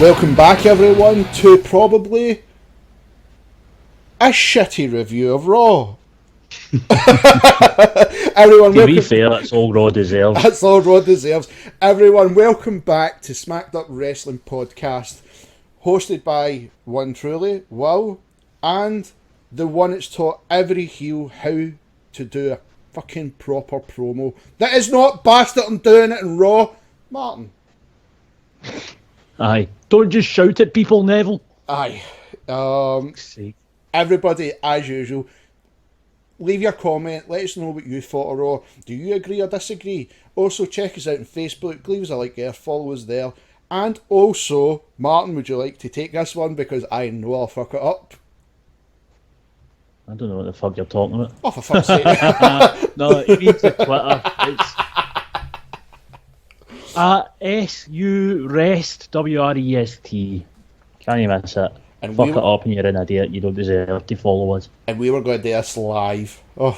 Welcome back, everyone, to probably a shitty review of Raw. Everyone, to be fair, that's all Raw deserves. That's all Raw deserves. Everyone, welcome back to Smacked Up Wrestling Podcast, hosted by one truly, Will, and the one that's taught every heel how to do a fucking proper promo. That is not bastard I'm doing it in Raw, Martin. Aye. Don't just shout at people, Neville. Aye. Everybody, as usual, leave your comment. Let us know what you thought of Raw. Do you agree or disagree? Also, check us out on Facebook. Leave us a like there. Follow us there. And also, Martin, would you like to take this one? Because I know I'll fuck it up. I don't know what the fuck you're talking about. Oh, for fuck's sake. No, it means the Twitter. It's SU Rest, WREST. Can't even miss it. And fuck it up and you're an idiot. You don't deserve to follow us. And we were going to do this live. Oh.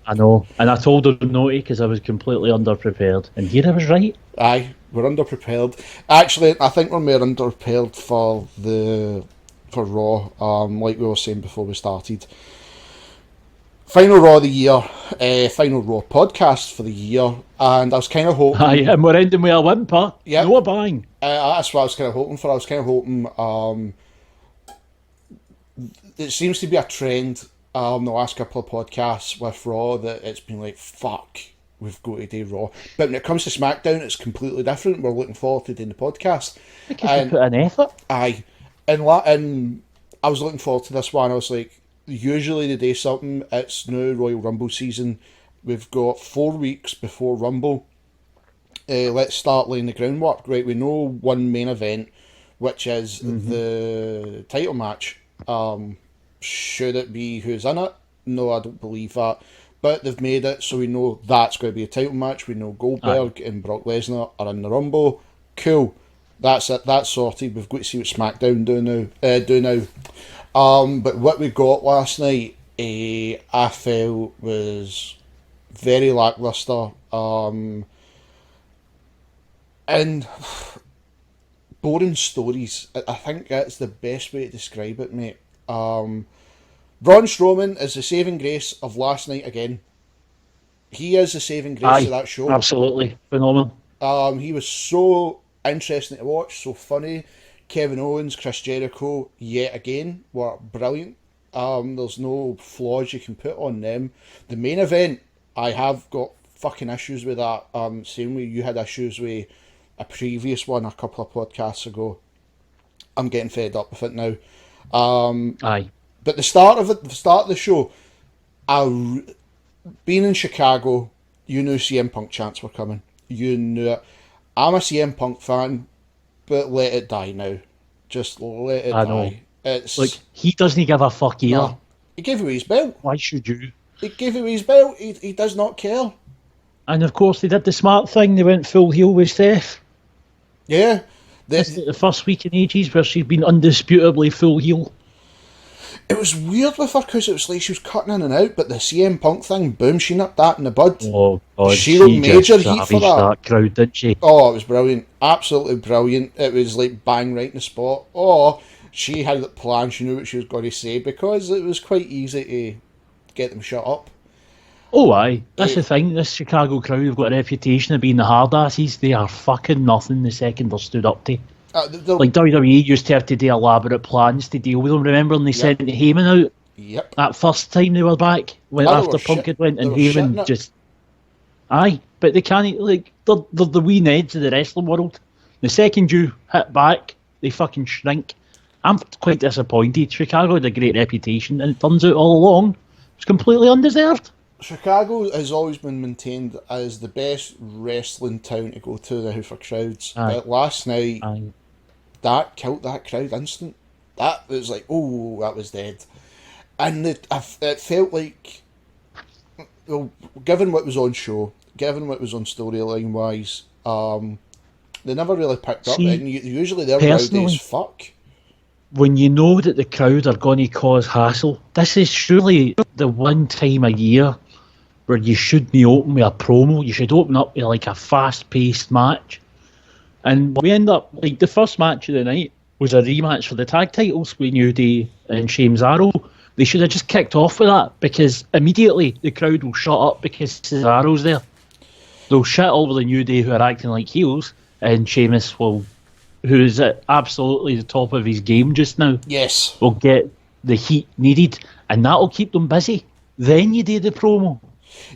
I know. And I told her no to because I was completely underprepared. And here I was right. Aye, we're underprepared. Actually, I think we're more underprepared for Raw, like we were saying before we started. Final Raw of the year, final Raw podcast for the year, and I was kind of hoping... Aye, and we're ending with a whimper. Yep. No a bang. That's what I was kind of hoping for. I was kind of hoping... it seems to be a trend the last couple of podcasts with Raw that it's been like, fuck, we've got to do Raw. But when it comes to SmackDown, it's completely different. We're looking forward to doing the podcast. Because you put an effort. Aye. And I was looking forward to this one. I was like... Usually they do something. It's now Royal Rumble season. We've got 4 weeks before Rumble. Let's start laying the groundwork. Right, we know one main event, which is the title match. Should it be who's in it? No, I don't believe that. But they've made it, so we know that's going to be a title match. We know Goldberg and Brock Lesnar are in the Rumble. Cool. That's it. That's sorted. We've got to see what SmackDown do now. But what we got last night, I felt was very lackluster. And boring stories. I think that's the best way to describe it, mate. Braun Strowman is the saving grace of last night again. He is the saving grace of that show. Absolutely. Phenomenal. He was so interesting to watch, so funny. Kevin Owens, Chris Jericho, yet again, were brilliant. There's no flaws you can put on them. The main event, I have got fucking issues with that. Same way you had issues with a previous one a couple of podcasts ago. I'm getting fed up with it now. Aye. But the start of the show, being in Chicago, you knew CM Punk chants were coming. You knew it. I'm a CM Punk fan. But let it die now. Just let it die. Know. It's like, he doesn't give a fuck either. No, he gave away his belt. Why should you? He gave away his belt. He does not care. And of course they did the smart thing. They went full heel with Steph. Yeah. This is the first week in ages where she's been undisputably full heel. It was weird with her because it was like she was cutting in and out, but the CM Punk thing, boom, she nipped that in the bud. Oh, God, she wrote major heat for that crowd, didn't she? Oh, it was brilliant. Absolutely brilliant. It was like bang right in the spot. Oh, she had it planned. She knew what she was going to say because it was quite easy to get them shut up. Oh, aye. That's the thing. This Chicago crowd have got a reputation of being the hard asses. They are fucking nothing the second they're stood up to. Like WWE used to have to do elaborate plans to deal with them. Remember when they sent Heyman out? Yep. That first time they were back, when after Punk had went and Heyman just... Aye, but they can't... Like, they're the wee Neds of the wrestling world. The second you hit back, they fucking shrink. I'm quite disappointed. Chicago had a great reputation, and it turns out all along it's completely undeserved. Chicago has always been maintained as the best wrestling town to go to now for crowds. But last night... That killed that crowd instant. That was like, oh, that was dead. And it felt like, well, given what was on show, given what was on storyline wise, they never really picked up. And usually they're rowdy as fuck. When you know that the crowd are going to cause hassle, this is surely the one time a year where you shouldn't open with a promo. You should open up with like a fast-paced match. And we end up, like, the first match of the night was a rematch for the tag titles with New Day and Cesaro. They should have just kicked off with that, because immediately the crowd will shut up because Cesaro's there. They'll shit all over the New Day who are acting like heels, and Sheamus will, who is at absolutely the top of his game just now, yes, will get the heat needed, and that'll keep them busy. Then you do the promo.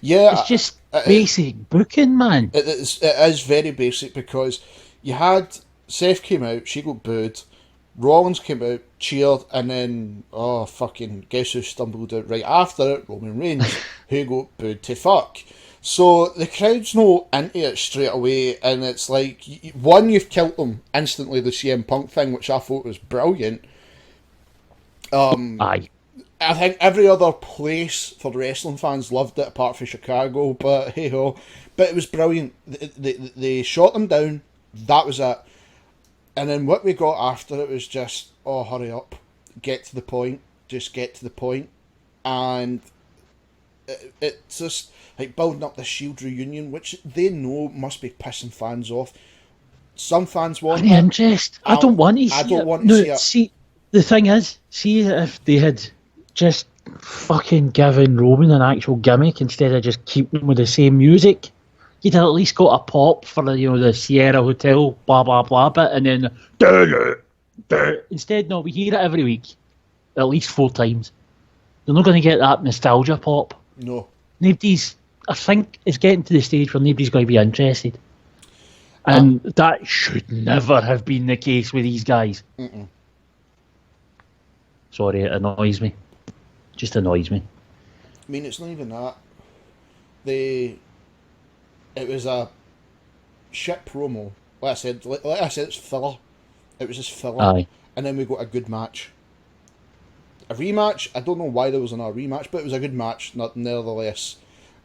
Yeah, it's just basic booking, man. It is very basic, because you had Seth came out, she got booed, Rollins came out, cheered, and then guess who stumbled out right after it? Roman Reigns, who got booed to fuck. So the crowd's not into it straight away, and it's like, one, you've killed them instantly, the CM Punk thing, which I thought was brilliant. Aye. I think every other place for wrestling fans loved it, apart from Chicago, but hey ho. But it was brilliant. They shot them down, that was it. And then what we got after it was just, hurry up, get to the point, just get to the point. And it's just like building up the Shield reunion, which they know must be pissing fans off. Some fans want any interest. I don't want to see it. I don't want to see it. See, the thing is, see if they had just fucking given Roman an actual gimmick instead of just keeping him with the same music, you'd have at least got a pop for the Sierra Hotel blah blah blah bit, and then instead, no, we hear it every week, at least 4 times. They're not going to get that nostalgia pop. No. I think it's getting to the stage where nobody's going to be interested. And that should never have been the case with these guys. Mm-mm. Sorry, it annoys me. Just annoys me. I mean, it's not even that. It was a shit promo. Like I said, it's filler. It was just filler. Aye. And then we got a good match. A rematch, I don't know why there was another rematch, but it was a good match, nevertheless.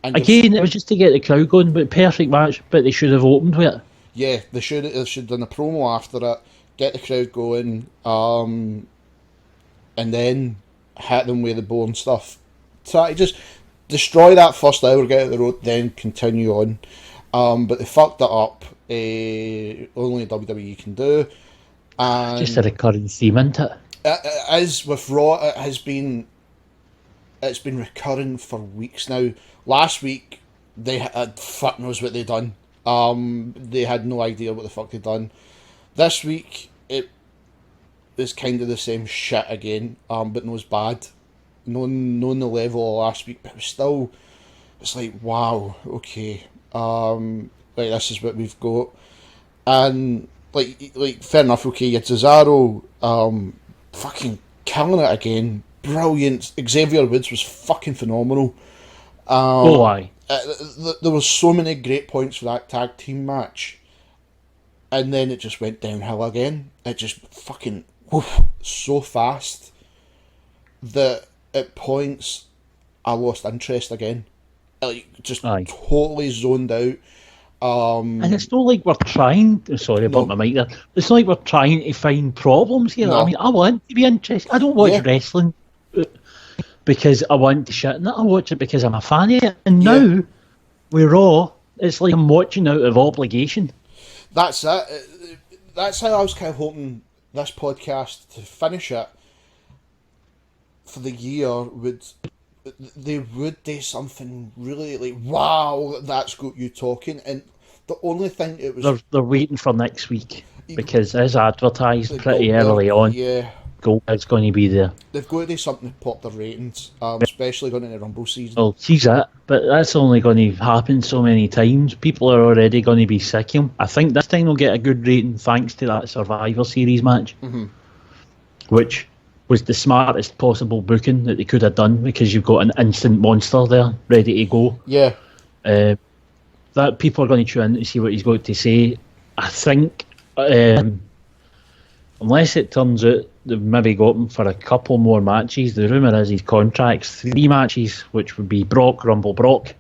And again, it was just to get the crowd going, but perfect match, but they should have opened with it. Yeah, they should have done a promo after it, get the crowd going, and then hit them with the bow and stuff. So just destroy that first hour, get out the road, then continue on. But they fucked it up. Only WWE can do. And just a recurring theme, isn't it? As with Raw, it's been recurring for weeks now. Last week, they had fuck knows what they done. They had no idea what the fuck they'd done. This week, it is kind of the same shit again, but not as bad. Not the level of last week, but it was still, it's like, wow, okay. Like, this is what we've got. And, like fair enough, okay, you had Cesaro, fucking killing it again. Brilliant. Xavier Woods was fucking phenomenal. Aye. There were so many great points for that tag team match. And then it just went downhill again. It just fucking so fast that at points I lost interest again. Like, just totally zoned out. And it's not like we're trying. Sorry about my mic there. It's not like we're trying to find problems here. No. I mean, I want to be interested. I don't watch wrestling because I want to shit in it. I watch it because I'm a fan of it. And now with Raw, it's like I'm watching out of obligation. That's it. That's how I was kind of hoping this podcast to finish it for the year they would do something really like, wow, that's got you talking. And the only thing it was... They're waiting for next week, because as advertised pretty early on, Goldberg's going to be there. They've got to do something to pop their ratings, especially going into Rumble season. Well, he's it, but that's only going to happen so many times. People are already going to be sick of him. I think this time they'll get a good rating thanks to that Survivor Series match, which was the smartest possible booking that they could have done, because you've got an instant monster there ready to go. Yeah. That people are going to tune in to see what he's got to say. I think, unless it turns out they've maybe got him for a couple more matches, the rumour is his contract's 3 matches, which would be Brock, Rumble, Brock,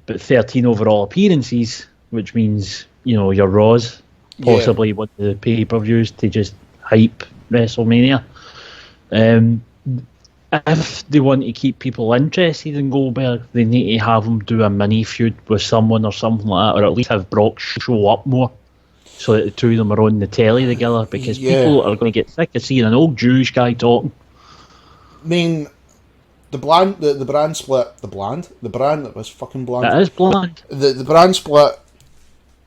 but 13 overall appearances, which means, your Raws, possibly one of the pay-per-views to just hype WrestleMania. If they want to keep people interested in Goldberg, they need to have him do a mini feud with someone or something like that, or at least have Brock show up more. so that the two of them are on the telly together, because people are going to get sick of seeing an old Jewish guy talking. I mean, the brand split, the brand that was fucking bland. That is bland. The brand split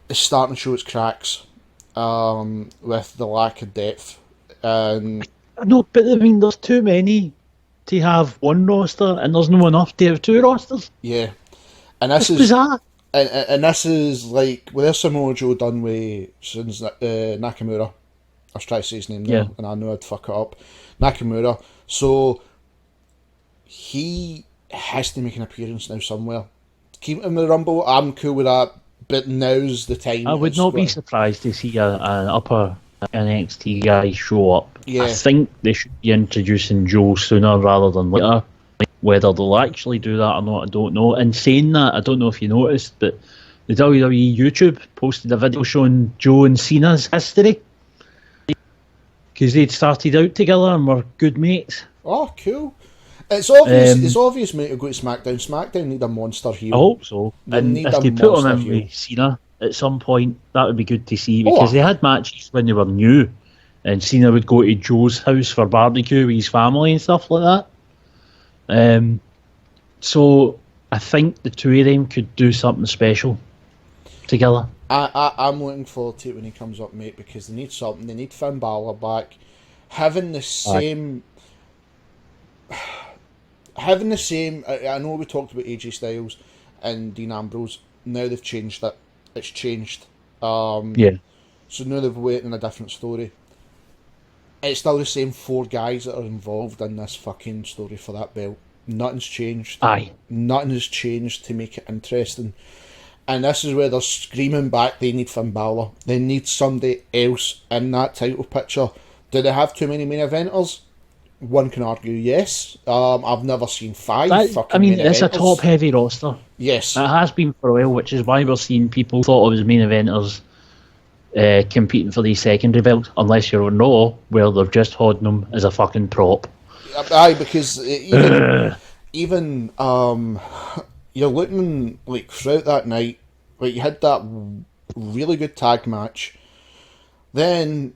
is starting to show its cracks, with the lack of depth. No, but I mean, there's too many to have one roster, and there's no enough to have two rosters. Yeah, and this is bizarre. And this is like with Samoa Joe done with since Nakamura. I was trying to say his name there, and I know I'd fuck it up. Nakamura. So he has to make an appearance now somewhere. Keep him in the Rumble. I'm cool with that, but now's the time. I would not be surprised to see an upper NXT guy show up. Yeah. I think they should be introducing Joe sooner rather than later. Whether they'll actually do that or not, I don't know. And saying that, I don't know if you noticed, but the WWE YouTube posted a video showing Joe and Cena's history, because they'd started out together and were good mates. Oh, cool. It's obvious, mate, to go to SmackDown. SmackDown need a monster heel. I hope so. And if they put him in with Cena at some point, that would be good to see, because they had matches when they were new, and Cena would go to Joe's house for barbecue with his family and stuff like that. So I think the two of them could do something special together. I'm looking forward to it when he comes up, mate, because they need something. They need Finn Balor back. Having the same... I know we talked about AJ Styles and Dean Ambrose. Now they've changed it. It's changed. So now they've waited in a different story. It's still the same four guys that are involved in this fucking story for that belt. Nothing's changed. Nothing has changed to make it interesting. And this is where they're screaming back, they need Finn Balor. They need somebody else in that title picture. Do they have too many main eventers? One can argue yes. I've never seen five it's eventers. A top-heavy roster. Yes. It has been for a while, which is why we're seeing people thought it was main eventers competing for these secondary belts, unless you're on Raw, where they're just holding them as a fucking prop. Aye, because even you're looking like throughout that night, like you had that really good tag match, then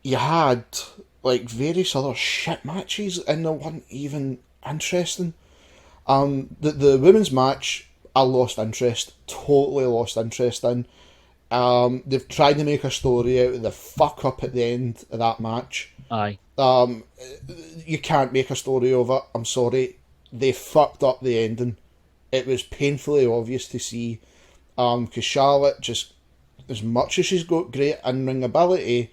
you had like various other shit matches, and they weren't even interesting. The women's match, I lost interest, totally lost interest in. They've tried to make a story out of the fuck up at the end of that match. Aye. You can't make a story of it. I'm sorry. They fucked up the ending. It was painfully obvious to see. Because Charlotte, just as much as she's got great in-ring ability,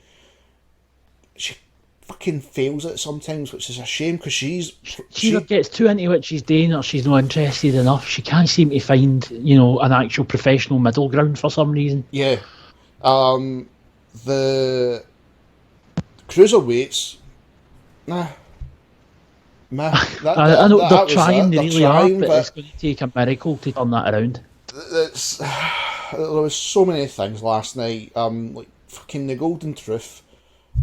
she fucking fails it sometimes, which is a shame, because she either gets too into what she's doing, or she's not interested enough. She can't seem to find, an actual professional middle ground for some reason. Yeah. The cruiserweights, I know they're trying, they really are, but it's going to take a miracle to turn that around. There was so many things last night, like fucking the Golden Truth,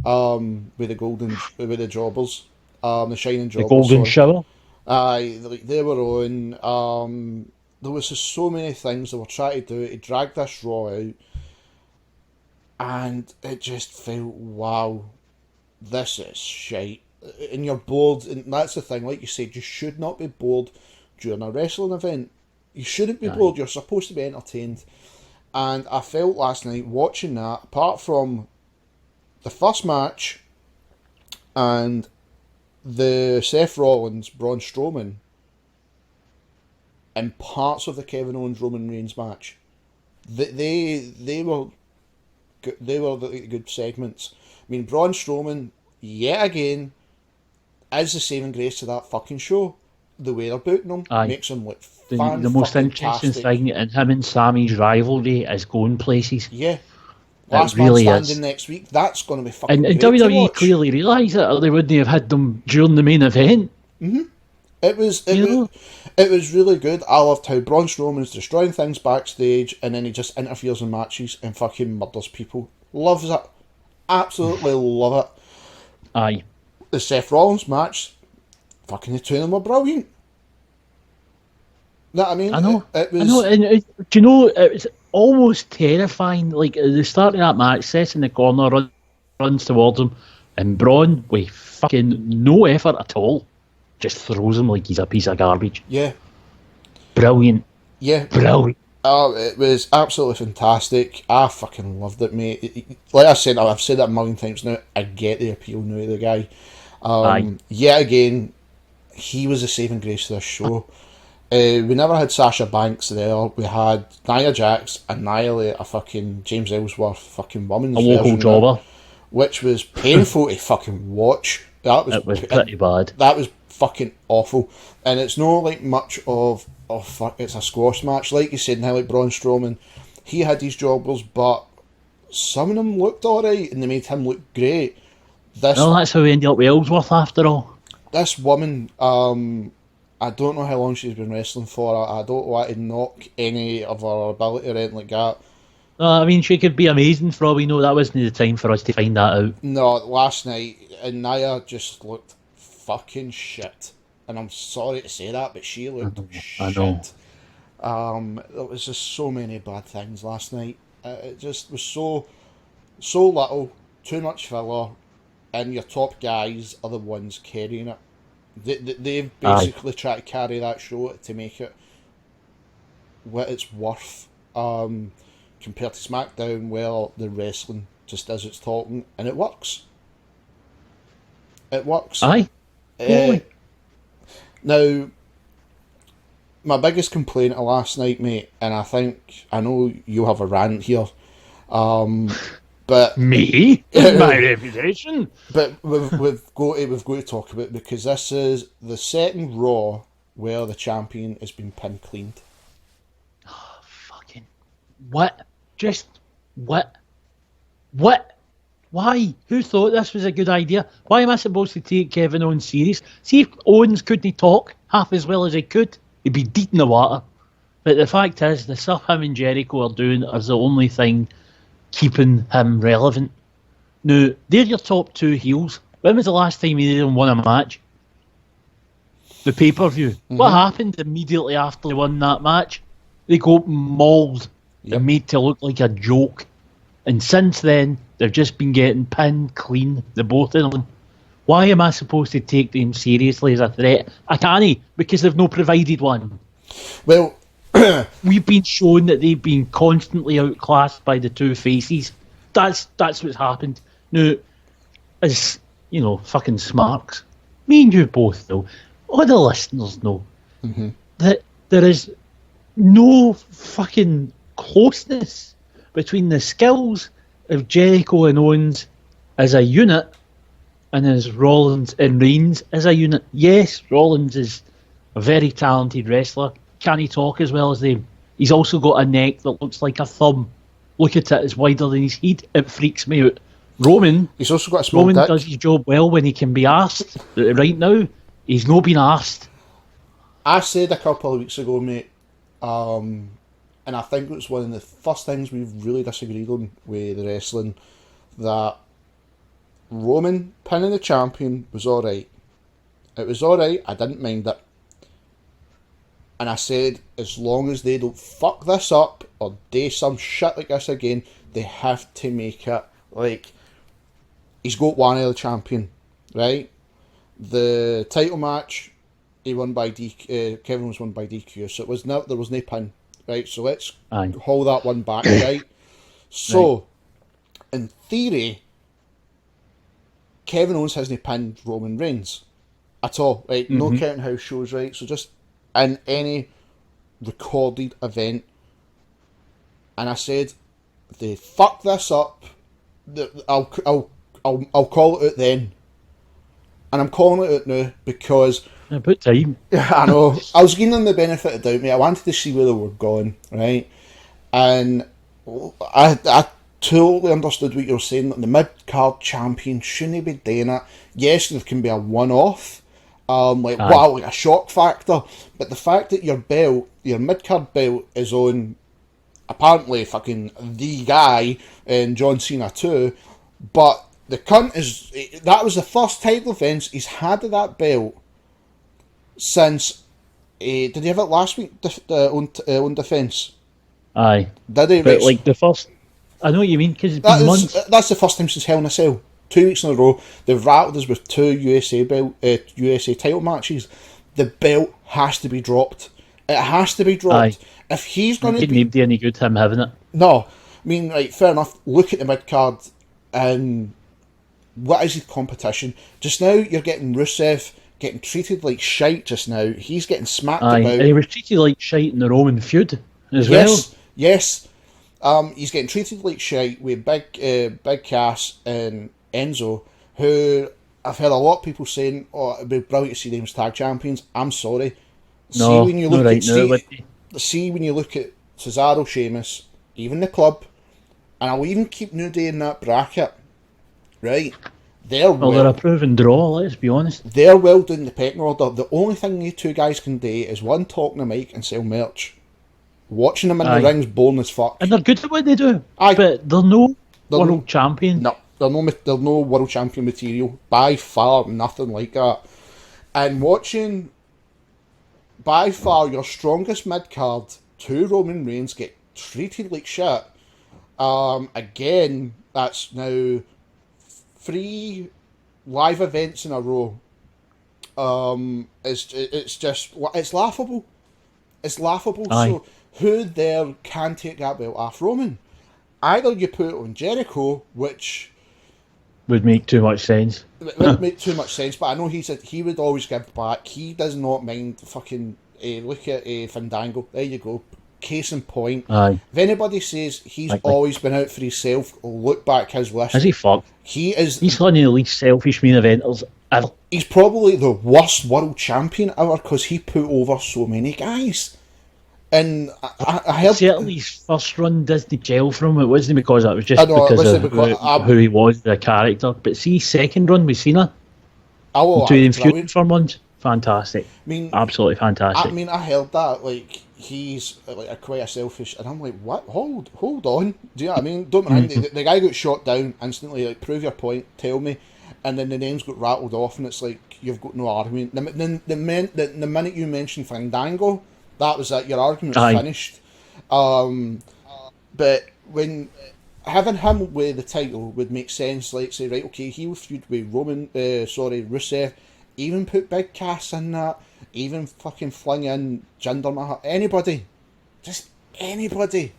with the jobbers, the shining jobbers, the Golden Shower. They were on. There was just so many things they were trying to do to drag this Raw out, and it just felt, wow, this is shite. And you're bored, and that's the thing. Like you said, you should not be bored during a wrestling event. You shouldn't be bored. You're supposed to be entertained. And I felt last night watching that, apart from the first match and the Seth Rollins, Braun Strowman, and parts of the Kevin Owens Roman Reigns match, they were the good segments. I mean, Braun Strowman, yet again, is the saving grace to that fucking show. The way they're booking him makes him look the most interesting thing, and him and Sammy's rivalry is going places. Yeah. Last man standing next week, that's going to be fucking great. And WWE clearly realised it, or they wouldn't have had them during the main event. Mm-hmm. It was really good. I loved how Braun Strowman's destroying things backstage, and then he just interferes in matches and fucking murders people. Loves it. Absolutely love it. Aye. The Seth Rollins match, fucking the two of them were brilliant. That I mean, I know. It was. I know. And do you know? It was almost terrifying. Like, at the start of that match, Seth in the corner runs towards him, and Braun, with fucking no effort at all, just throws him like he's a piece of garbage. Yeah. Brilliant. Yeah. Brilliant. Oh, it was absolutely fantastic. I fucking loved it, mate. Like I said, I've said that a million times now, I get the appeal now of the guy. Yet again, he was a saving grace to this show. We never had Sasha Banks there. We had Nia Jax annihilate a fucking James Ellsworth fucking woman's a local jobber, which was painful to fucking watch. It was pretty bad. That was fucking awful, and it's not like much of it's a squash match, like you said. Now, like Braun Strowman, he had these jobbers, but some of them looked alright, and they made him look great. That's how we ended up with Ellsworth after all. This woman, I don't know how long she's been wrestling for. I don't want to knock any of her ability or anything like that. I mean, she could be amazing for all we know. That wasn't the time for us to find that out. No, last night, and Nia just looked fucking shit. And I'm sorry to say that, but she looked shit. I know. There was just so many bad things last night. It just was so little, too much filler, and your top guys are the ones carrying it. They've basically tried to carry that show to make it what it's worth. Compared to SmackDown, where the wrestling just does its talking, and it works. It works. Aye. Now, my biggest complaint of last night, mate, and I know you have a rant here, but me, my reputation. But we've got to talk about it, because this is the second Raw where the champion has been pin cleaned. Oh, fucking what? Just what? What? Why? Who thought this was a good idea? Why am I supposed to take Kevin Owens serious? See, if Owens couldn't talk half as well as he could, he'd be deep in the water. But the fact is, the stuff him and Jericho are doing is the only thing keeping him relevant. Now, they're your top two heels. When was the last time either of them won a match? The pay-per-view. Mm-hmm. What happened immediately after they won that match? They got mauled and made to look like a joke. And since then, they've just been getting pinned clean, the both of them. Why am I supposed to take them seriously as a threat? I can't, because they've not provided one. Well, we've been shown that they've been constantly outclassed by the two faces. That's what's happened. Now, as you know, fucking smarks, me and you both know, all the listeners know, that there is no fucking closeness between the skills of Jericho and Owens as a unit and as Rollins and Reigns as a unit. Yes, Rollins is a very talented wrestler. Can he talk as well as them? He's also got a neck that looks like a thumb. Look at it, it's wider than his head. It freaks me out. He's also got a small dick. Does his job well when he can be asked. Right now, he's not been asked. I said a couple of weeks ago, mate, and I think it was one of the first things we've really disagreed on with the wrestling, that Roman pinning the champion was alright. It was alright, I didn't mind it. And I said, as long as they don't fuck this up or do some shit like this again, they have to make it like he's got one of the champion, right? The title match, he won by Kevin was won by DQ, so there was no pin, right? So let's hold that one back, right? So, in theory, Kevin Owens hasn't pinned Roman Reigns at all, right? No counting house shows, right? So just in any recorded event, and I said, they fuck this up, I'll call it out then, and I'm calling it out now because about time. I know. I was giving them the benefit of doubt, mate. I wanted to see where they were going, right? And I totally understood what you were saying. The mid-card champion shouldn't be doing it. Yes, there can be a one-off, like a shock factor. But the fact that your belt, your mid-card belt, is on apparently fucking the guy and John Cena too, but the cunt is, that was the first title defence he's had of that belt since, did he have it last week, on defence? Aye. Did he? But like the first, I know what you mean, because it's been months. That's the first time since Hell in a Cell. 2 weeks in a row, they've rattled us with 2 USA title matches. The belt has to be dropped. It has to be dropped. Aye. If he's going to be... It any good him having it. No. I mean, like, fair enough. Look at the mid-card and what is his competition? Just now, you're getting Rusev getting treated like shite just now. He's getting smacked about. And he was treated like shite in the Roman feud as well. Yes. He's getting treated like shite with Big Cass and Enzo, who I've heard a lot of people saying, "Oh, it'd be brilliant to see them as tag champions." I'm sorry. No, when you look when you look at Cesaro, Sheamus, even the club, and I'll even keep New Day in that bracket. Right? They're a proven draw. Let's be honest. They're well doing the pecking order. The only thing these two guys can do is one, talk on the mic and sell merch. Watching them in the ring's boring as fuck, and they're good at what they do. But they're no world champion. No. They're no world champion material. By far, nothing like that. And watching, by far, your strongest mid-card, 2 Roman Reigns get treated like shit. Again, that's now 3 live events in a row. It's laughable. It's laughable. Aye. So, who there can take that belt off Roman? Either you put it on Jericho, which would make too much sense. It would make too much sense, but I know he would always give back. He does not mind fucking... look at Fandango. There you go. Case in point. Aye. If anybody says he's always been out for himself, look back his list. Is he fucked? He's one of the least selfish main eventers ever. He's probably the worst world champion ever because he put over so many guys. And I heard... Certainly his first run Disney gel from it wasn't because it was just because who he was, the character. But see, second run with Cena, to them feuding for months, fantastic. I mean, absolutely fantastic. I mean, I heard that like he's like quite a selfish, and I'm like, what? Hold on. Do you know what I mean? Don't mind. The guy got shot down instantly. Like, prove your point. Tell me. And then the names got rattled off, and it's like you've got no argument. The minute you mentioned Fandango, that was it. Your argument's finished. But when having him with the title would make sense. Like, say, right, okay, he would feud with Rusev. Even put Big Cass in that. Even fucking fling in Jinder Mahal. Anybody. Just anybody.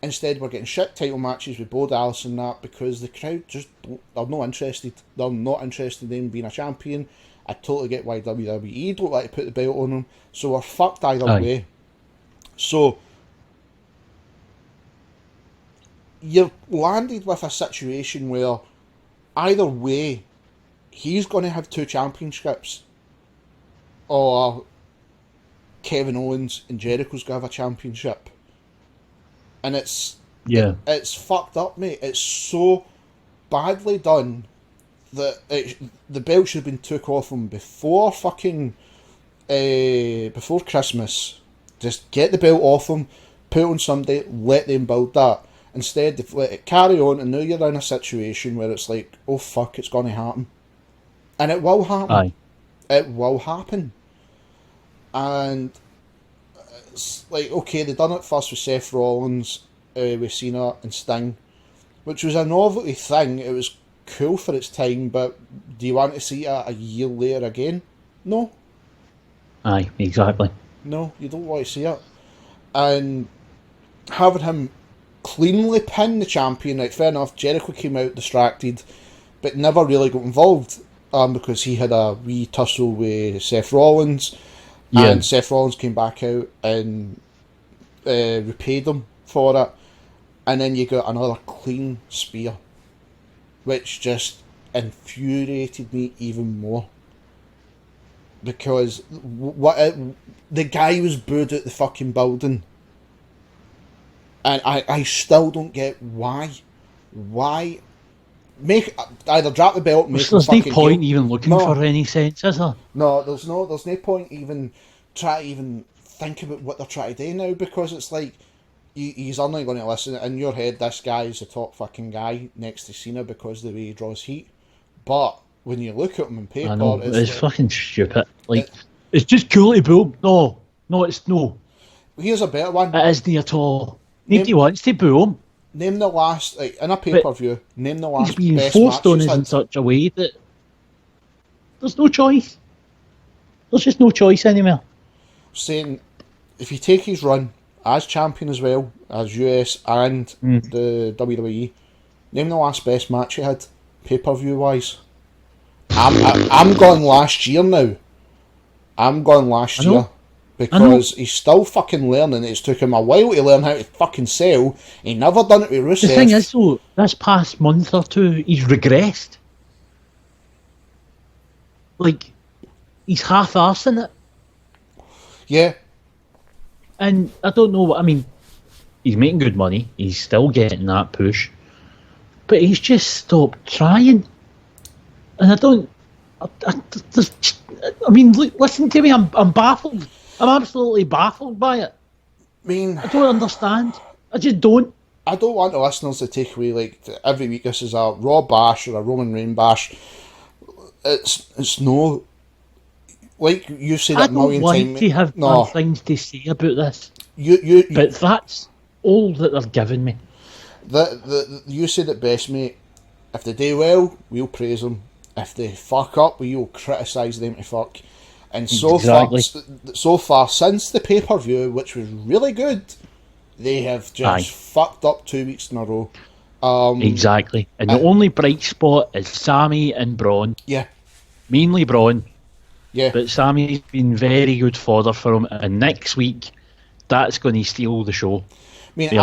Instead, we're getting shit title matches with Bo Dallas and that because the crowd just they're not interested. They're not interested in being a champion. I totally get why WWE don't like to put the belt on them. So we're fucked either way. So you're landed with a situation where either way he's going to have 2 championships, or Kevin Owens and Jericho's going to have a championship. And it's fucked up, mate. It's so badly done that the belt should have been took off them before Christmas. Just get the belt off them, put it on somebody, let them build that. Instead, they've let it carry on, and now you're in a situation where it's like, oh fuck, it's going to happen. And it will happen. Aye. It will happen. And it's like, okay, they done it first with Seth Rollins, with Cena and Sting, which was a novelty thing. It was cool for its time, but do you want to see it a year later again? No. Aye, exactly. No, you don't want to see it. And having him cleanly pin the champion, like, fair enough, Jericho came out distracted, but never really got involved, because he had a wee tussle with Seth Rollins, and Seth Rollins came back out and repaid him for it, and then you got another clean spear, which just infuriated me even more. Because the guy was booed out the fucking building. And I still don't get why. Why? Either drop the belt, make there's no point even looking for any sense, is there? No, there's no point even try to even think about what they're trying to do now, because it's like he's only going to listen in your head. This guy is the top fucking guy next to Cena because of the way he draws heat. But when you look at him on paper, it's like, fucking stupid. Like, it's just cool to build. No, it's no. Here's a better one. It isn't at all. Nobody wants to boo him. Name the last, like, in a pay-per-view, name the last he's being best forced match on us in such a way that there's no choice. There's just no choice anymore. Saying, if you take his run as champion as well, as US and the WWE, name the last best match he had, pay-per-view wise. I'm going last year now. I'm going last year. Because he's still fucking learning. It's took him a while to learn how to fucking sell. He never done it with Rusev. The thing is, though, this past month or two, he's regressed. Like, he's half-arsing it. Yeah. And I don't know what... I mean, he's making good money. He's still getting that push. But he's just stopped trying. And I don't... I mean, look, listen to me. I'm baffled. I'm absolutely baffled by it. I mean, I don't understand. I just don't. I don't want the listeners to take away, like, every week this is a Raw bash or a Roman Reigns bash. It's no... Like you said a million times... I don't want to have bad things to say about this. But that's all that they're giving me. You said it best, mate. If they do well, we'll praise them. If they fuck up, we'll criticise them to fuck. And so far, since the pay-per-view, which was really good, they have just fucked up 2 weeks in a row. Exactly. And the only bright spot is Sammy and Braun. Yeah. Mainly Braun. Yeah. But Sammy's been very good fodder for him. And next week, that's going to steal the show. I mean,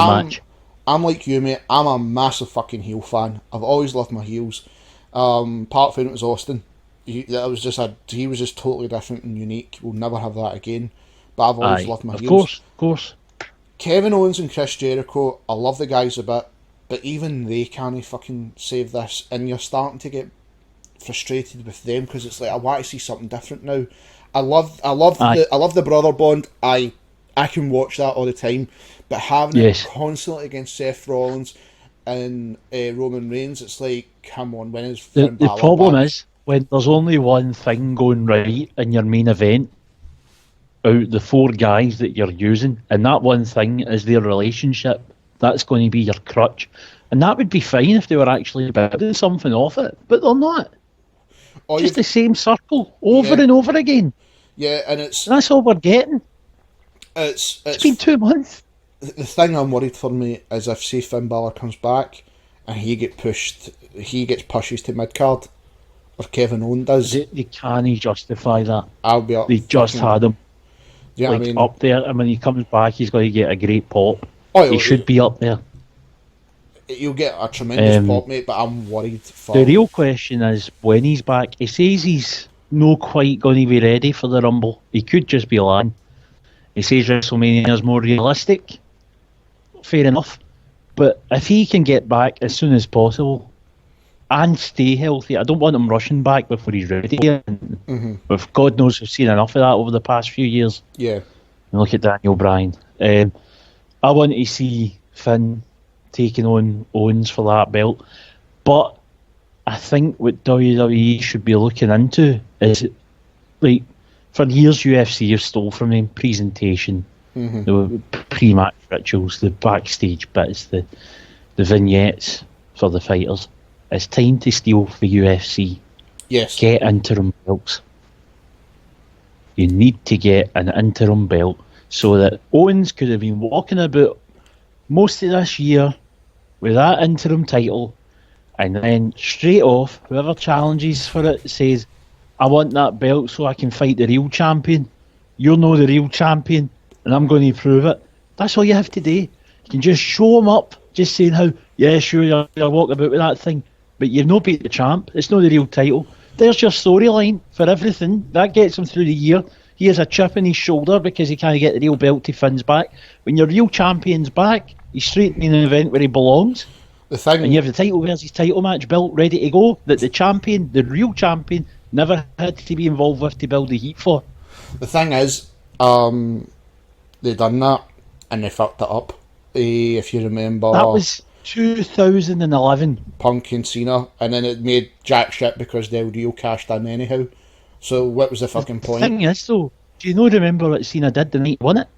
I'm like you, mate. I'm a massive fucking heel fan. I've always loved my heels. Part of it was Austin. He was just totally different and unique. We'll never have that again. But I've always loved my heels. Of course. Kevin Owens and Chris Jericho, I love the guys a bit, but even they can't fucking save this. And you're starting to get frustrated with them because it's like, I want to see something different now. I love the brother bond. I can watch that all the time, but having it constantly against Seth Rollins and Roman Reigns, it's like, come on, when is the problem is when there's only one thing going right in your main event out the four guys that you're using, and that one thing is their relationship, that's going to be your crutch. And that would be fine if they were actually building something off it, but they're not. Just the same circle over and over again. Yeah, and that's all we're getting. It's been 2 months. The thing I'm worried for me is if, say, Finn Balor comes back and he gets pushes to mid-card, or Kevin Owens does. They can't justify that. I'll be up. They just had him what up there, and when he comes back, he's going to get a great pop. He should be up there. You'll get a tremendous pop, mate, but I'm worried for... The real question is, when he's back, he says he's not quite going to be ready for the Rumble. He could just be lying. He says WrestleMania is more realistic. Fair enough. But if he can get back as soon as possible and stay healthy, I don't want him rushing back before he's ready. But God knows we've seen enough of that over the past few years. Yeah. And look at Daniel Bryan. I want to see Finn taking on Owens for that belt. But I think what WWE should be looking into is, like, for years UFC have stole from him presentation, the pre-match rituals, the backstage bits, the vignettes for the fighters. It's time to steal for the UFC. Yes. Get interim belts. You need to get an interim belt so that Owens could have been walking about most of this year with that interim title, and then straight off, whoever challenges for it says, I want that belt so I can fight the real champion. You're not the real champion, and I'm going to prove it. That's all you have to do. You can just show them up, just saying how, yeah, sure, you're walking about with that thing, but you've not beat the champ. It's not the real title. There's your storyline for everything. That gets him through the year. He has a chip in his shoulder because he can't get the real belt to Finn's back. When your real champion's back, he's straight in an event where he belongs. And you have the title versus title match built, ready to go, that the champion, the real champion, never had to be involved with to build the heat for. The thing is, they done that and they fucked it up. If you remember, that was 2011. Punk and Cena, and then it made jack shit because Del Rio cashed in anyhow. So what was the fucking point? The thing is, though, do you not remember what Cena did the night he won it?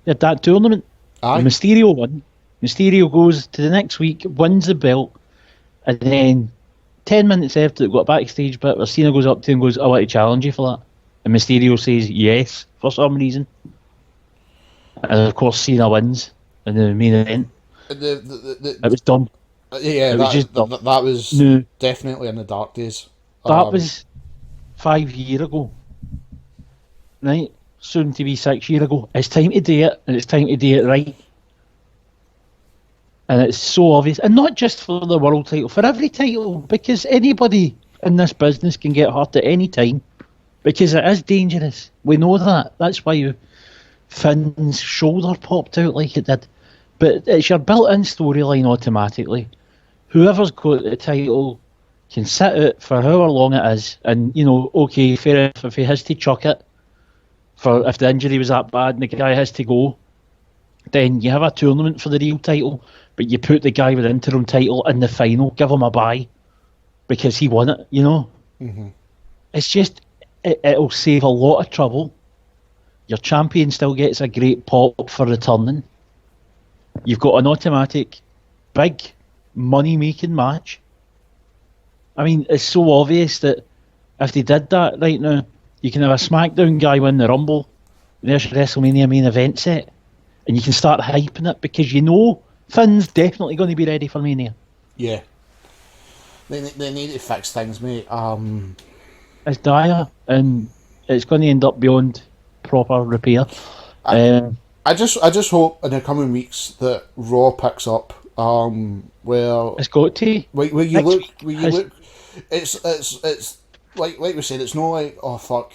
He had that tournament. Aye. The Mysterio won. Mysterio goes to the next week, wins the belt, and then 10 minutes after, they've got a backstage bit where Cena goes up to him and goes, I want to challenge you for that. And Mysterio says yes, for some reason. And of course, Cena wins in the main event. It was dumb. Yeah, that was definitely in the dark days. That was 5 years ago. Right? Soon to be 6 years ago. It's time to do it, and it's time to do it right. And it's so obvious. And not just for the world title, for every title, because anybody in this business can get hurt at any time, because it is dangerous. We know that. That's why Finn's shoulder popped out like it did. But it's your built-in storyline automatically. Whoever's got the title can sit it for however long it is, and, you know, okay, fair enough, if he has to chuck it, for if the injury was that bad and the guy has to go, then you have a tournament for the real title, but you put the guy with the interim title in the final, give him a bye, because he won it, you know? Mm-hmm. It's just, it'll save a lot of trouble. Your champion still gets a great pop for returning. You've got an automatic, big, money-making match. I mean, it's so obvious that if they did that right now, you can have a SmackDown guy win the Rumble, there's your WrestleMania main event set, and you can start hyping it because you know Finn's definitely going to be ready for Mania. Yeah. They need to fix things, mate. It's dire, and it's going to end up beyond proper repair. I just hope in the coming weeks that Raw picks up. Where it's got to. Where you look, it's like we said, it's not like oh fuck,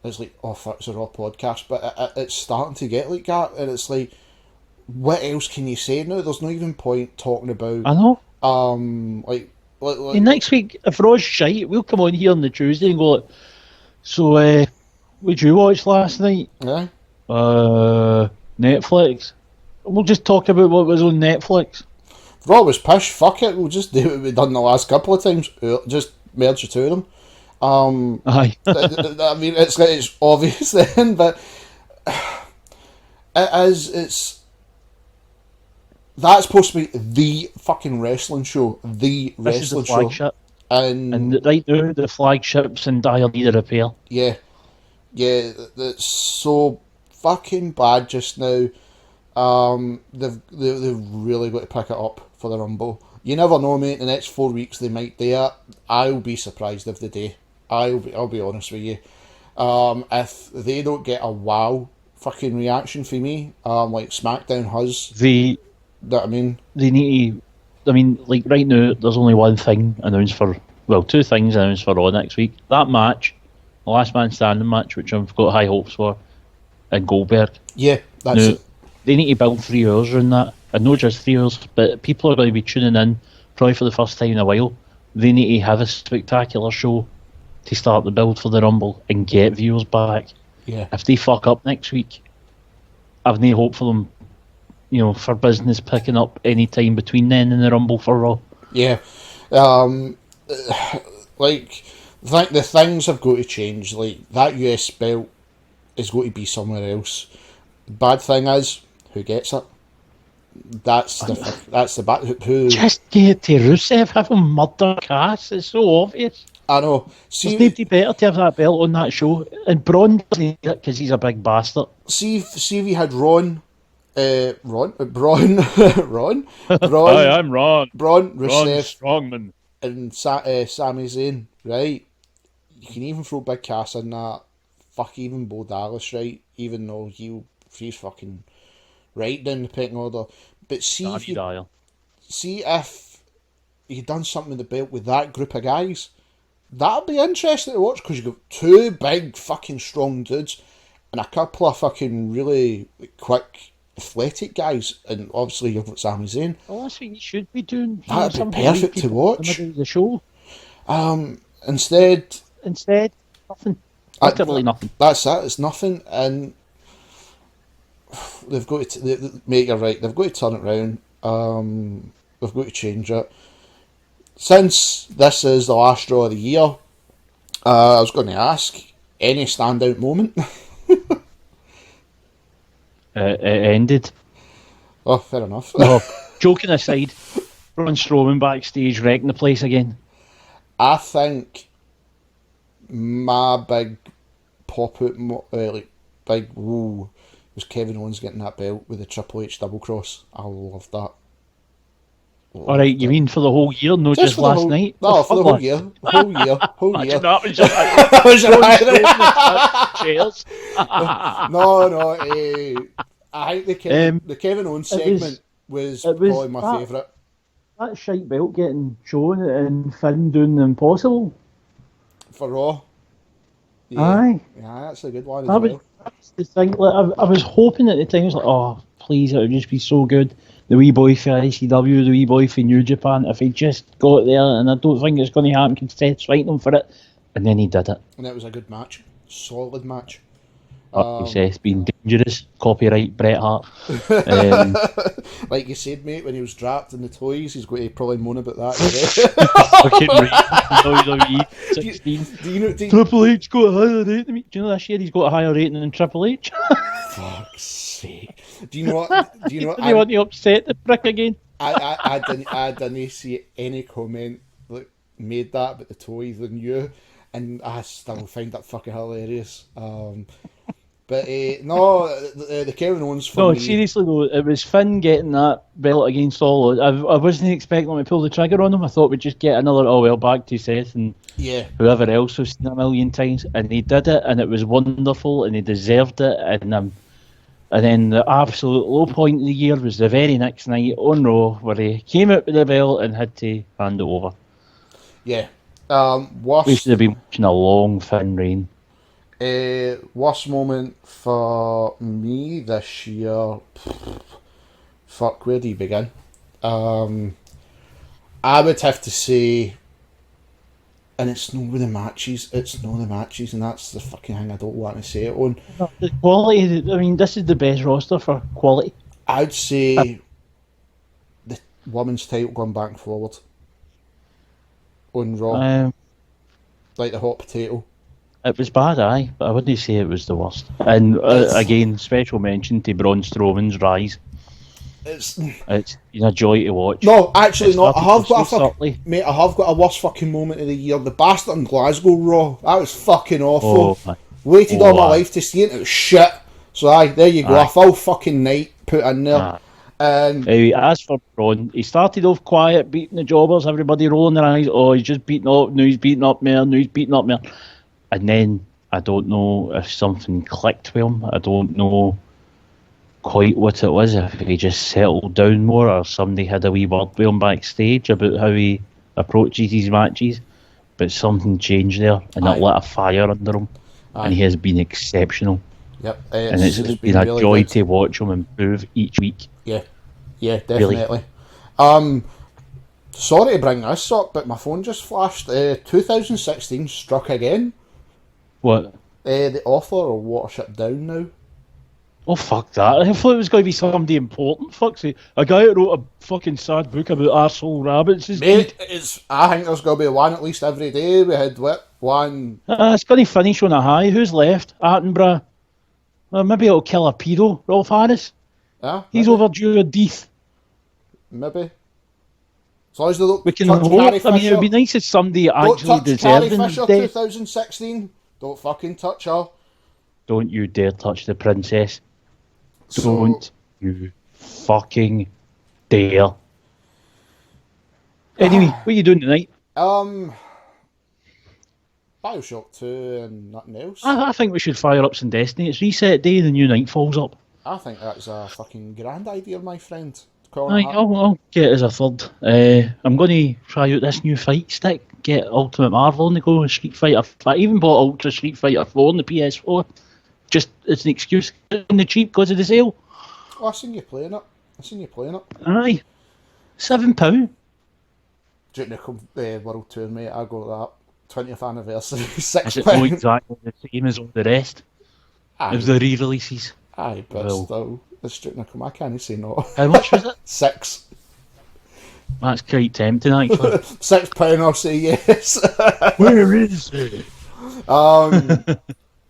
it's like oh fuck, it's a Raw podcast, but it's starting to get like that, and it's like, what else can you say now? There's no even point talking about. I know. Like next week, if Raw's shite, we'll come on here on the Tuesday and go like, so what did you watch last night? Yeah. Netflix. We'll just talk about what was on Netflix. Raw was pish, fuck it, we'll just do what we've done the last couple of times. Just merge the two of them. Aye. I mean, it's obvious then, but that's supposed to be the fucking wrestling show. The wrestling show. Flagship. And right now, the flagship's in dire need of repair. Yeah. Yeah, it's so fucking bad just now. They've really got to pick it up for the Rumble. You never know, mate. The next 4 weeks they might do it. I'll be surprised if they do. I'll be honest with you. If they don't get a wow fucking reaction from me, like SmackDown has. They need to. I mean, like right now, there's only one thing announced for. Well, two things announced for Raw next week. That match, the Last Man Standing match, which I've got high hopes for, and Goldberg. Yeah, that's it. They need to build 3 hours around that. And not just 3 hours, but people are going to be tuning in probably for the first time in a while. They need to have a spectacular show to start the build for the Rumble and get viewers back. Yeah. If they fuck up next week, I've no hope for them, you know, for business picking up any time between then and the Rumble for Raw. Yeah. Like, the things have got to change. Like, that US belt is going to be somewhere else. Bad thing is, who gets it? That's the bad. Who? Just get to Rusev, have him murder Cass. It's so obvious. I know. There's nobody better to have that belt on that show. And Braun doesn't need it because he's a big bastard. See if we had Braun. Hi, I'm Ron. Braun, Rusev, Strongman, and Sami Zayn. Right? You can even throw Big Cass in that. Fuck, even Bo Dallas, right? Even though he's fucking right down the pecking order. But see if you'd done something with the belt with that group of guys, that'll be interesting to watch, because you've got 2 big fucking strong dudes and a couple of fucking really quick athletic guys, and obviously you've got Sami Zayn. Well, that's what you should be doing. That'd be perfect to watch. The show. Instead, nothing. Literally nothing. That's it. It's nothing, and they've got to mate, you're right. They've got to turn it round. They've got to change it. Since this is the last draw of the year, I was going to ask, any standout moment? It ended. Oh, fair enough. No, joking aside, Braun Strowman backstage wrecking the place again. I think my big pop-out, big woo, was Kevin Owens getting that belt with the Triple H double cross. I loved that. Alright, you mean for the whole year, not just last night? No, for the whole year. Whole year. That was just chairs. No, I think the Kevin Owens segment was probably my favourite. That shite belt getting shown and Finn doing the impossible. For Raw. Yeah. Aye. Yeah, that's a good one as well. That's the thing. Like, I was hoping at the time, I was like, oh, please, it would just be so good. The wee boy for ICW, the wee boy for New Japan, if he just got there, and I don't think it's going to happen because Seth's fighting him for it. And then he did it. And it was a good match. Solid match. Seth's been dangerous. Copyright Bret Hart. Like you said, mate, when he was trapped in the toys, he's going to probably moan about that. WWE 16. Triple H got a higher rating. Do you know this year he's got a higher rating than Triple H? Fuck's sake. Do you know what? You want to upset the prick again? I didn't see any comment that made that about the toys than you, and I still find that fucking hilarious. But no, the Kevin Owens for me. No, seriously though, it was Finn getting that belt against Solo. I wasn't expecting him to pull the trigger on him. I thought we'd just get another, back to Seth and whoever else we've seen a million times. And he did it, and it was wonderful, and he deserved it. And then the absolute low point of the year was the very next night on Raw, where he came out with the belt and had to hand it over. Yeah. We should have been watching a long Finn reign. Worst moment for me this year, fuck, where do you begin? I would have to say, and it's not the matches, and that's the fucking thing I don't want to say it on. The quality, I mean, this is the best roster for quality. I'd say the women's title going back and forward on Raw, like the hot potato. It was bad, aye, but I wouldn't say it was the worst. And again, special mention to Braun Strowman's rise. It's been a joy to watch. No, actually not. I have got a worst fucking moment of the year. The bastard in Glasgow Raw. That was fucking awful. Waited all my life to see it. It was shit. So aye, there you go. A full fucking night put in there. As for Braun, he started off quiet, beating the jobbers, everybody rolling their eyes. Oh, he's just beating up. Now he's beating up more. And then I don't know if something clicked with him. I don't know quite what it was, if he just settled down more or somebody had a wee word with him backstage about how he approaches his matches. But something changed there, and it lit a fire under him. And he has been exceptional. Yep, and it's been a really joy to watch him improve each week. Yeah, definitely. Really. Sorry to bring this up, but my phone just flashed. 2016 struck again. What? The author of Watership Down now. Oh, fuck that. I thought it was going to be somebody important. Fuck's sake. A guy who wrote a fucking sad book about arsehole rabbits is Mate, I think there's going to be one at least every day. We had one... it's going to finish on a high. Who's left? Attenborough. Well, maybe it'll kill a pedo. Rolf Harris. Yeah, he's overdue a death. Maybe. As long as they look... We can hope. I mean, it would be nice if somebody actually deserved Carrie Fisher 2016. Don't fucking touch her. Don't you dare touch the princess. Don't you fucking dare. Anyway, what are you doing tonight? Bioshock 2 and nothing else. I think we should fire up some Destiny. It's reset day, the new night falls up. I think that's a fucking grand idea, my friend. I'll get it as a third. I'm going to try out this new fight stick. Get Ultimate Marvel on the go. Street Fighter. I even bought Ultra Street Fighter 4 on the PS4. Just it's an excuse on the cheap because of the sale. Oh, I seen you playing it. Aye, £7. During the World Tour, mate, I got that 20th anniversary. £6. Is it not exactly the same as all the rest? It was the re-releases. Aye, but still, it's during I can't say no. How much was it? £6. That's quite tempting, actually. £6, I'll say yes. Where is it?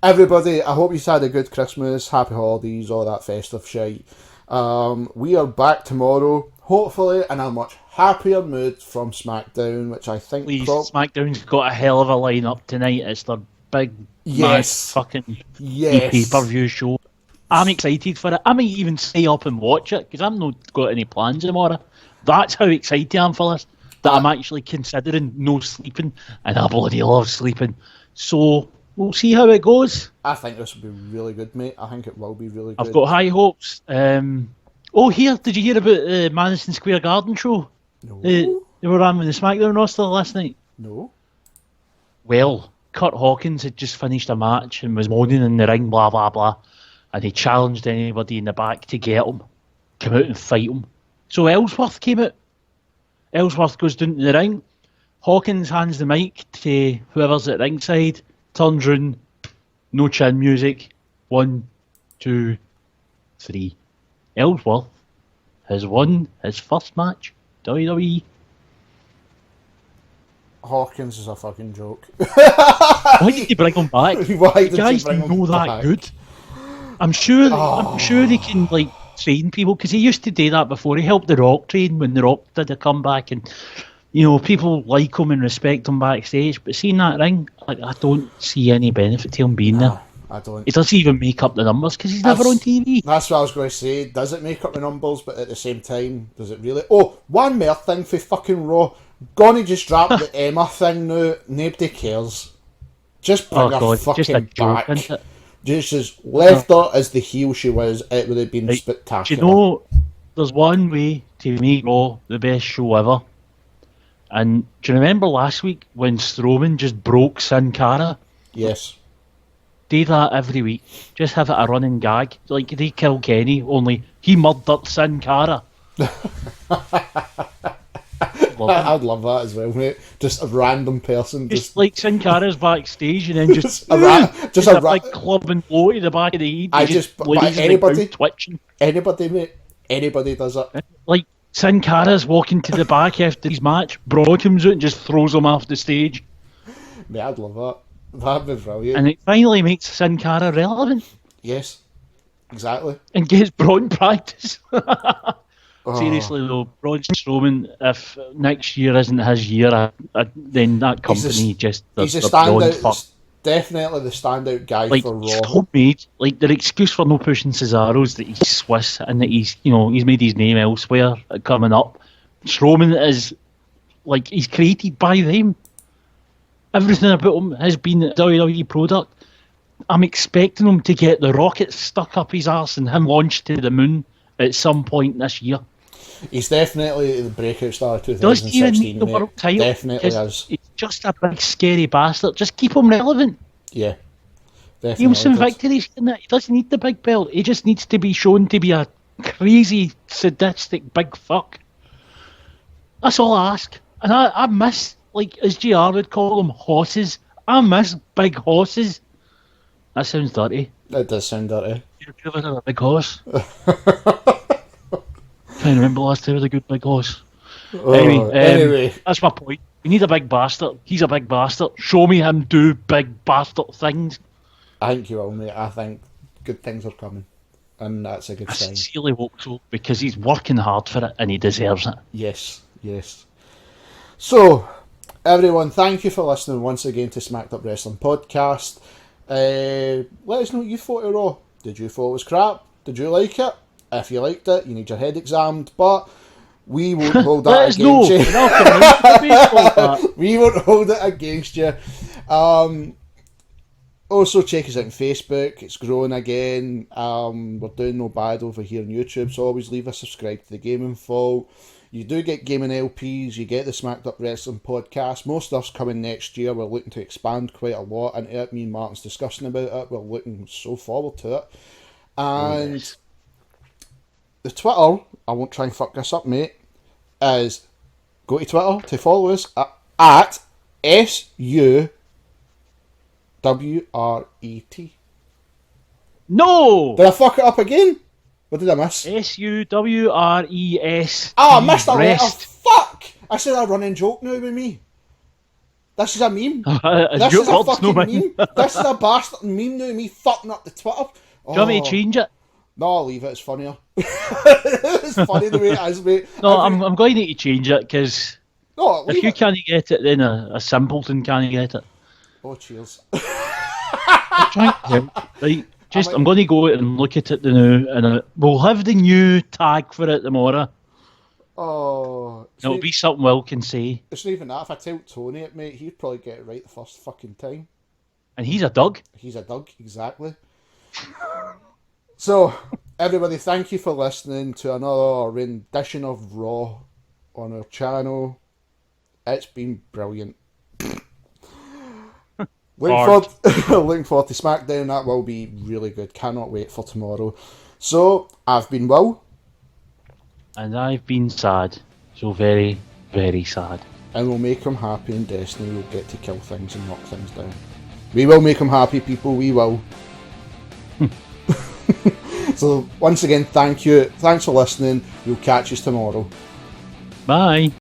Everybody, I hope you've had a good Christmas, happy holidays, all that festive shit. We are back tomorrow, hopefully in a much happier mood from SmackDown, which I think... SmackDown's got a hell of a lineup tonight. It's their big, mad fucking pay-per-view show. I'm excited for it. I might even stay up and watch it, because I've not got any plans tomorrow. That's how excited I am for this, that I'm actually considering no sleeping, and I bloody love sleeping. So... we'll see how it goes. I think this will be really good, mate. I think it will be really good. I've got high hopes. Here, did you hear about the Madison Square Garden show? No. They were on with the SmackDown roster last night. No. Well, Kurt Hawkins had just finished a match and was moaning in the ring, blah, blah, blah. And he challenged anybody in the back to get him, come out and fight him. So Ellsworth came out. Ellsworth goes down to the ring. Hawkins hands the mic to whoever's at ringside. Turns round, no chin music. 1, 2, 3. Ellsworth has won his first match. WWE. Hawkins is a fucking joke. Why did you bring him back? Why did guys you bring know him that back? good. I'm sure they can train people, because he used to do that before. He helped The Rock train when The Rock did a comeback, and people like him and respect him backstage, but seeing that ring, I don't see any benefit to him being there. I don't. He doesn't even make up the numbers because he's never on TV. That's what I was going to say. Does it make up the numbers, but at the same time, does it really? Oh, one more thing for fucking Raw. Gonna just drop the Emma thing now. Nobody cares. Just bring her fucking just a joke, back. Isn't it? Just left her as the heel she was. It would have been spectacular. Do you know, there's one way to make Raw the best show ever. And do you remember last week when Strowman just broke Sin Cara? Yes. Do that every week. Just have it a running gag. Like they kill Kenny, only he murdered Sin Cara. I'd love that as well, mate. Just a random person. Just like Sin Cara's backstage, and then just a big club and blow to the back of the head. Anybody, twitching. Anybody, mate. Anybody does it. Like Sin Cara's walking to the back after his match. Broad comes out and just throws him off the stage. Mate, I'd love that. That'd be brilliant. And it finally makes Sin Cara relevant. Yes, exactly. And gets Braun practice. Seriously though, Braun Strowman, if next year isn't his year, then that company he's a standout. Definitely the standout guy for Raw. He's homemade. Like their excuse for no pushing Cesaro is that he's Swiss and that he's made his name elsewhere coming up. Strowman is he's created by them. Everything about him has been a WWE product. I'm expecting him to get the rocket stuck up his arse and him launched to the moon at some point this year. He's definitely the breakout star of 2016. Doesn't even need the world title. Definitely is. He's just a big scary bastard. Just keep him relevant. Yeah, definitely. Give him some victories. He doesn't need the big belt. He just needs to be shown to be a crazy, sadistic big fuck. That's all I ask. And I miss, as JR would call them, horses. I miss big horses. That sounds dirty. That does sound dirty. You've ever had a big horse? Can't remember the last time I had a good big horse. Anyway, that's my point. We need a big bastard. He's a big bastard. Show me him do big bastard things. I think you will, mate. I think good things are coming. And that's a good sign. I sincerely hope so, because he's working hard for it and he deserves it. Yes. So, everyone, thank you for listening once again to Smacked Up Wrestling Podcast. Let us know what you thought of Raw. Did you thought it was crap? Did you like it? If you liked it, you need your head examined, but we won't hold that against you. We won't hold it against you. Also, check us out on Facebook. It's growing again. We're doing no bad over here on YouTube, so always leave a subscribe to the Gaming Fall. You do get gaming LPs, you get the Smacked Up Wrestling Podcast. Most stuff's coming next year. We're looking to expand quite a lot into it. Me and Martin's discussing about it. We're looking so forward to it. And the Twitter, I won't try and fuck this up, mate, is go to Twitter to follow us at SUWRET. No! Did I fuck it up again? What did I miss? SUWRES. I missed a letter. Fuck! I said a running joke now with me. This is a meme. This is a fucking meme. This is a bastard meme now, me fucking up the Twitter. Do you want me to change it? No, I'll leave it. It's funnier. It's funny the way it is, mate. No, I'm going to need to change it because if you it. can't get it, then a simpleton can't get it. Oh, cheers. I'm trying to right. I'm going to go out and look at it now, and we'll have the new tag for it tomorrow. Oh, it'll be something Will can say. It's not even that. If I tell Tony it, mate, he'd probably get it right the first fucking time. And he's a Doug. He's a Doug, exactly. So, everybody, thank you for listening to another rendition of Raw on our channel. It's been brilliant. Looking forward to SmackDown. That will be really good. Cannot wait for tomorrow. So, I've been Will. And I've been sad. So very, very sad. And we'll make him happy in Destiny. We'll get to kill things and knock things down. We will make him happy, people. We will. So, once again, thank you. Thanks for listening. We'll catch you tomorrow. Bye.